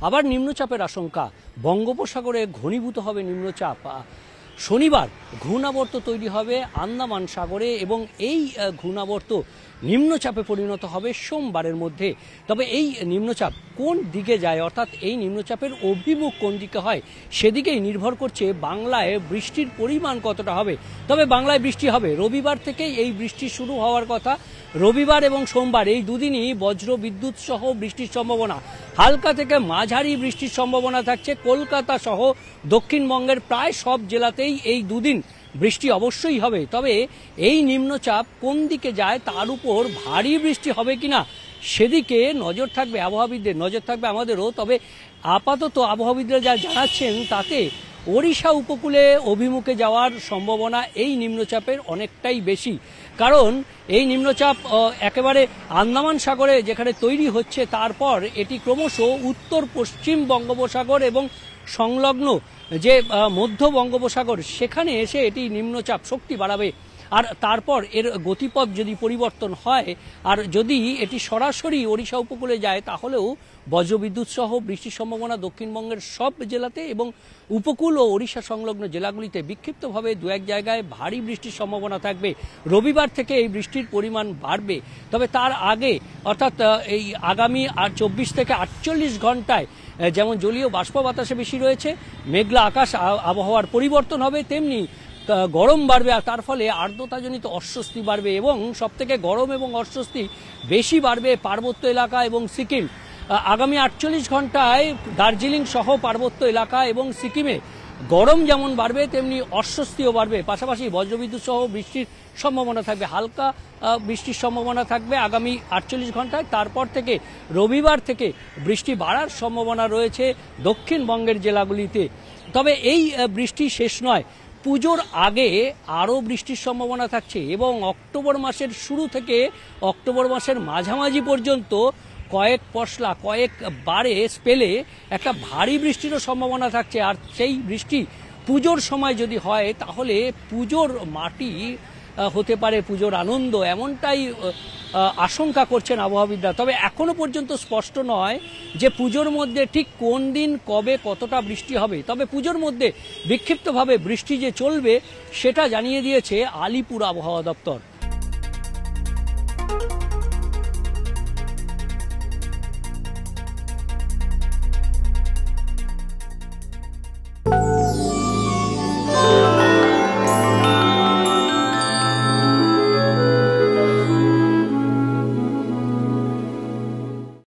আবার নিম্নচাপের আশঙ্কা, বঙ্গোপসাগরে ঘনীভূত হবে নিম্নচাপ। শনিবার ঘূর্ণাবর্ত তৈরি হবে আন্দামান সাগরে এবং এই ঘূর্ণাবর্ত নিম্নচাপে পরিণত হবে সোমবারের মধ্যে। তবে এই নিম্নচাপ কোন দিকে যায়, অর্থাৎ এই নিম্নচাপের অভিমুখ কোন দিকে হয়, সেদিকেই নির্ভর করছে বাংলায় বৃষ্টির পরিমাণ কতটা হবে। তবে বাংলায় বৃষ্টি হবে, রবিবার থেকেই এই বৃষ্টি শুরু হওয়ার কথা। রবিবার এবং সোমবার এই দুদিনই বজ্র বিদ্যুৎ সহ বৃষ্টির সম্ভাবনা, হালকা থেকে মাঝারি বৃষ্টির সম্ভাবনা থাকছে। কলকাতা সহ দক্ষিণবঙ্গের প্রায় সব জেলাতেই এই দুদিন বৃষ্টি অবশ্যই হবে। তবে এই নিম্নচাপ কোন দিকে যায় তার উপর ভারী বৃষ্টি হবে কিনা সেদিকে নজর থাকবে আবহাওয়াবিদদের, নজর থাকবে আমাদেরও। তবে আপাতত আবহাওয়াবিদরা যা জানাচ্ছেন তাতে ওড়িশা উপকূলে অভিমুখে যাওয়ার সম্ভাবনা এই নিম্নচাপের অনেকটাই বেশি, কারণ এই নিম্নচাপ একেবারে আন্দামান সাগরে যেখানে তৈরি হচ্ছে, তারপর এটি ক্রমশ উত্তর পশ্চিম বঙ্গোপসাগর এবং সংলগ্ন যে মধ্য বঙ্গোপসাগর সেখানে এসে এটি নিম্নচাপ শক্তি বাড়াবে। আর তারপর এর গতিপথ যদি পরিবর্তন হয় আর যদি এটি সরাসরি ওড়িশা উপকূলে যায়, তাহলেও বজ্রবিদ্যুৎ সহ বৃষ্টির সম্ভাবনা দক্ষিণবঙ্গের সব জেলাতে এবং উপকূল ও ওড়িশা সংলগ্ন জেলাগুলিতে বিক্ষিপ্তভাবে দু এক জায়গায় ভারী বৃষ্টির সম্ভাবনা থাকবে। রবিবার থেকে এই বৃষ্টির পরিমাণ বাড়বে। তবে তার আগে অর্থাৎ এই আগামী 24 থেকে 48 ঘন্টায় যেমন জলীয় বাষ্প বাতাসে বেশি রয়েছে, মেঘলা আকাশ, আবহাওয়ার পরিবর্তন হবে, তেমনি গরম বাড়বে। আর তার ফলে আর্দ্রতাজনিত অস্বস্তি বাড়বে এবং সবথেকে গরম এবং অস্বস্তি বেশি বাড়বে পার্বত্য এলাকা এবং সিকিম। আগামী 48 ঘন্টায় দার্জিলিং সহ পার্বত্য এলাকা এবং সিকিমে গরম যেমন বাড়বে তেমনি অস্বস্তিও বাড়বে। পাশাপাশি বজ্রবিদ্যুৎ সহ বৃষ্টির সম্ভাবনা থাকবে, হালকা বৃষ্টির সম্ভাবনা থাকবে আগামী 48 ঘন্টায়। তারপর থেকে রবিবার থেকে বৃষ্টি বাড়ার সম্ভাবনা রয়েছে দক্ষিণবঙ্গের জেলাগুলিতে। তবে এই বৃষ্টি শেষ নয়, পুজোর আগে আরও বৃষ্টির সম্ভাবনা থাকছে এবং অক্টোবর মাসের শুরু থেকে অক্টোবর মাসের মাঝামাঝি পর্যন্ত কয়েক পশলা কয়েকবারে স্পেলে একটা ভারী বৃষ্টিরও সম্ভাবনা থাকছে। আর সেই বৃষ্টি পুজোর সময় যদি হয় তাহলে পুজোর মাটি হতে পারে পুজোর আনন্দ, এমনটাই আশঙ্কা করছেন আবহাওয়াবিদরা। তবে এখনো পর্যন্ত স্পষ্ট নয় যে পুজোর মধ্যে ঠিক কোন দিন কবে কতটা বৃষ্টি হবে। তবে পুজোর মধ্যে বিক্ষিপ্তভাবে বৃষ্টি যে চলবে সেটা জানিয়ে দিয়েছে আলিপুর আবহাওয়া দপ্তর।